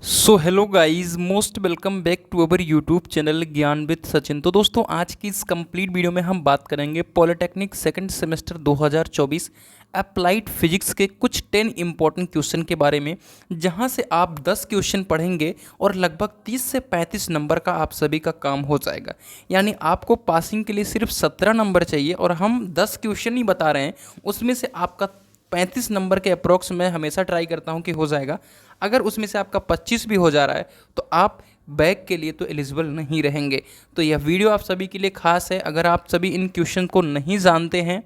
So hello guys, most welcome back to our YouTube channel Gyan with Sachin. तो दोस्तों, आज की इस कंप्लीट वीडियो में हम बात करेंगे polytechnic second semester 2024 applied physics के कुछ 10 इंपॉर्टेंट क्वेश्चन के बारे में, जहां से आप 10 क्वेश्चन पढ़ेंगे और लगभग 30 से 35 नंबर का आप सभी का काम हो जाएगा। यानी आपको पासिंग के लिए सिर्फ 17 नंबर चाहिए और हम 10 क्वेश्चन ही बता रहे हैं, उसमें से आपका 35 नंबर के अप्रोक्स मैं हमेशा ट्राई करता हूं कि हो जाएगा। अगर उसमें से आपका 25 भी हो जा रहा है तो आप बैक के लिए तो एलिजिबल नहीं रहेंगे। तो यह वीडियो आप सभी के लिए खास है। अगर आप सभी इन क्वेश्चन को नहीं जानते हैं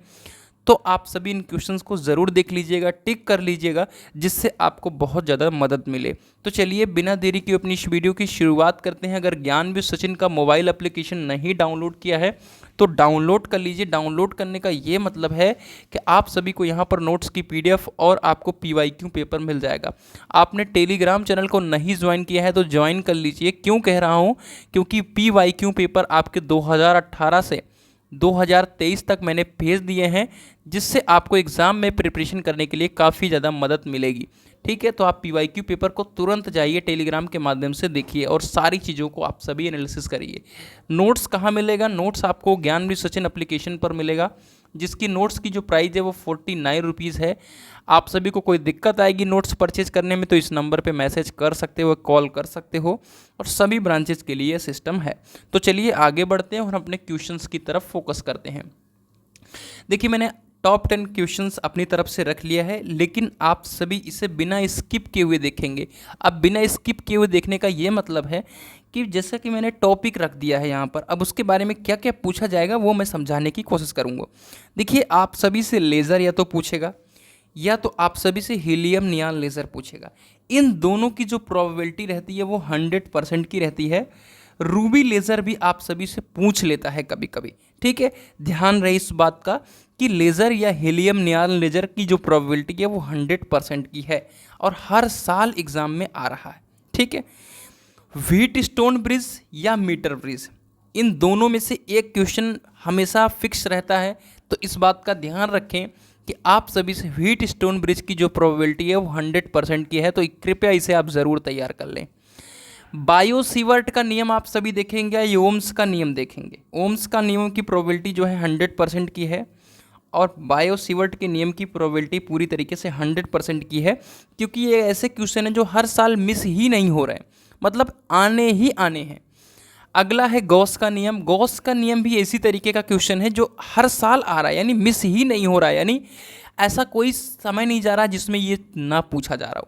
तो आप सभी इन क्वेश्चंस को ज़रूर देख लीजिएगा, टिक कर लीजिएगा, जिससे आपको बहुत ज़्यादा मदद मिले। तो चलिए बिना देरी के अपनी इस वीडियो की शुरुआत करते हैं। अगर ज्ञान विद सचिन का मोबाइल एप्लीकेशन नहीं डाउनलोड किया है तो डाउनलोड कर लीजिए। डाउनलोड करने का ये मतलब है कि आप सभी को यहाँ पर नोट्स की पीडीएफ और आपको पीवाईक्यू पेपर मिल जाएगा। आपने टेलीग्राम चैनल को नहीं ज्वाइन किया है तो ज्वाइन कर लीजिए। क्यों कह रहा हूँ? क्योंकि पीवाईक्यू पेपर आपके 2018 से 2023 तक मैंने भेज दिए हैं, जिससे आपको एग्ज़ाम में प्रिपरेशन करने के लिए काफ़ी ज़्यादा मदद मिलेगी। ठीक है, तो आप पीवाईक्यू पेपर को तुरंत जाइए टेलीग्राम के माध्यम से देखिए और सारी चीज़ों को आप सभी एनालिसिस करिए। नोट्स कहाँ मिलेगा? नोट्स आपको ज्ञान विद सचिन एप्लीकेशन पर मिलेगा, जिसकी नोट्स की जो प्राइस है वो 49 रुपीज़ है। आप सभी को कोई दिक्कत आएगी नोट्स परचेज करने में तो इस नंबर पे मैसेज कर सकते हो, कॉल कर सकते हो, और सभी ब्रांचेज के लिए सिस्टम है। तो चलिए आगे बढ़ते हैं और अपने क्वेश्चंस की तरफ फोकस करते हैं। देखिए, मैंने टॉप 10 क्वेश्चंस अपनी तरफ से रख लिया है, लेकिन आप सभी इसे बिना स्किप किए हुए देखेंगे। अब बिना स्किप किए हुए देखने का ये मतलब है कि जैसा कि मैंने टॉपिक रख दिया है यहाँ पर, अब उसके बारे में क्या क्या पूछा जाएगा वो मैं समझाने की कोशिश करूँगा। देखिए, आप सभी से लेज़र या तो पूछेगा या तो आप सभी से हीलियम नियॉन लेज़र पूछेगा। इन दोनों की जो प्रोबेबिलिटी रहती है वो 100% की रहती है। रूबी लेज़र भी आप सभी से पूछ लेता है कभी कभी। ठीक है, ध्यान रहे इस बात का कि लेज़र या हीलियम नियॉन लेज़र की जो प्रोबेबिलिटी है वो 100% की है और हर साल एग्ज़ाम में आ रहा है। ठीक है, व्हीट स्टोन ब्रिज या मीटर ब्रिज, इन दोनों में से एक क्वेश्चन हमेशा फिक्स रहता है। तो इस बात का ध्यान रखें कि आप सभी से व्हीट स्टोन ब्रिज की जो प्रोबेबिलिटी है वो 100% की है, तो कृपया इसे आप ज़रूर तैयार कर लें। बायो सीवर्ट का नियम आप सभी देखेंगे या ओम्स का नियम देखेंगे? ओम्स का नियम की प्रोबेबिलिटी जो है 100% की है और बायो सीवर्ट के नियम की प्रोबेबिलिटी पूरी तरीके से 100% की है, क्योंकि ये ऐसे क्वेश्चन हैं जो हर साल मिस ही नहीं हो रहे हैं, मतलब आने ही आने हैं। अगला है गॉस का नियम। गॉस का नियम भी इसी तरीके का क्वेश्चन है जो हर साल आ रहा है, यानी मिस ही नहीं हो रहा है, यानी ऐसा कोई समय नहीं जा रहा जिसमें ये ना पूछा जा रहा हो।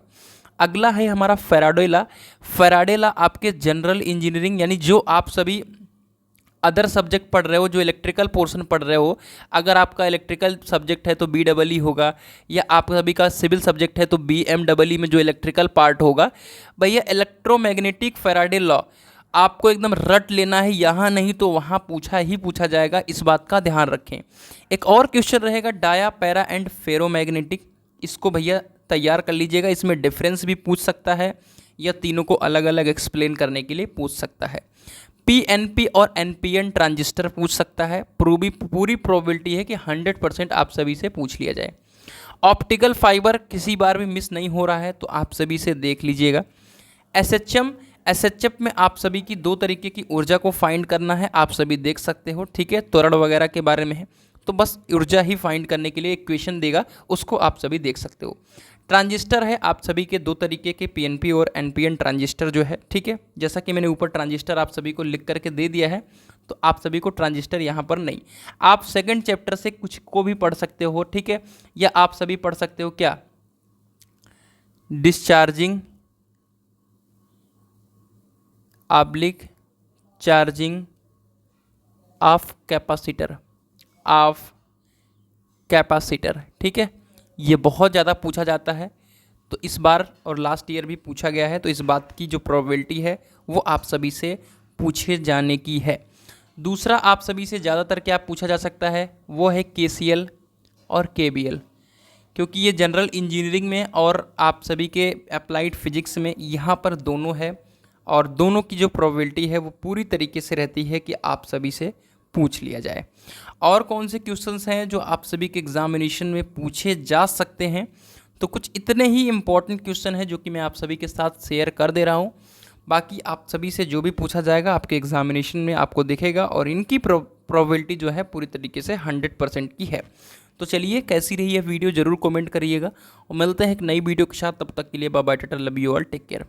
अगला है हमारा फेराडे लॉ। फेराडे लॉ आपके जनरल इंजीनियरिंग, यानी जो आप सभी अदर सब्जेक्ट पढ़ रहे हो, जो इलेक्ट्रिकल पोर्शन पढ़ रहे हो, अगर आपका इलेक्ट्रिकल सब्जेक्ट है तो BEE होगा, या आप सभी का सिविल सब्जेक्ट है तो BMEE में जो इलेक्ट्रिकल पार्ट होगा। भैया, इलेक्ट्रोमैग्नेटिक फेराडे लॉ आपको एकदम रट लेना है, यहाँ नहीं तो वहाँ पूछा ही पूछा जाएगा, इस बात का ध्यान रखें। एक और क्वेश्चन रहेगा डाया, पैरा एंड फेरोमैग्नेटिक, इसको भैया तैयार कर लीजिएगा। इसमें डिफरेंस भी पूछ सकता है या तीनों को अलग अलग एक्सप्लेन करने के लिए पूछ सकता है। PNP और NPN ट्रांजिस्टर पूछ सकता है। पूरी प्रोबेबिलिटी है कि 100% आप सभी से पूछ लिया जाए। ऑप्टिकल फाइबर किसी बार भी मिस नहीं हो रहा है, तो आप सभी से देख लीजिएगा। SHM में आप सभी की दो तरीके की ऊर्जा को फाइंड करना है, आप सभी देख सकते हो। ठीक है, त्वरण वगैरह के बारे में है, तो बस ऊर्जा ही फाइंड करने के लिए एक क्वेश्चन देगा, उसको आप सभी देख सकते हो। ट्रांजिस्टर है आप सभी के दो तरीके के, PNP और NPN ट्रांजिस्टर जो है। ठीक है, जैसा कि मैंने ऊपर ट्रांजिस्टर आप सभी को लिख करके दे दिया है, तो आप सभी को ट्रांजिस्टर यहाँ पर नहीं, आप सेकंड चैप्टर से कुछ को भी पढ़ सकते हो। ठीक है, या आप सभी पढ़ सकते हो क्या, discharging oblique charging of capacitor. ठीक है, ये बहुत ज़्यादा पूछा जाता है, तो इस बार और लास्ट ईयर भी पूछा गया है, तो इस बात की जो प्रोबेबिलिटी है वो आप सभी से पूछे जाने की है। दूसरा आप सभी से ज़्यादातर क्या पूछा जा सकता है वो है KCL और KBL, क्योंकि ये जनरल इंजीनियरिंग में और आप सभी के अप्लाइड फिजिक्स में यहाँ पर दोनों है, और दोनों की जो प्रोबेबिलिटी है वो पूरी तरीके से रहती है कि आप सभी से पूछ लिया जाए। और कौन से क्वेश्चंस हैं जो आप सभी के एग्जामिनेशन में पूछे जा सकते हैं? तो कुछ इतने ही इंपॉर्टेंट क्वेश्चन है जो कि मैं आप सभी के साथ शेयर कर दे रहा हूँ। बाकी आप सभी से जो भी पूछा जाएगा आपके एग्जामिनेशन में आपको दिखेगा, और इनकी प्रोबेबिलिटी जो है पूरी तरीके से 100% की है। तो चलिए, कैसी रही है वीडियो ज़रूर कमेंट करिएगा, और मिलते हैं एक नई वीडियो के साथ। तब तक के लिए bye bye, tata, love you all, take care.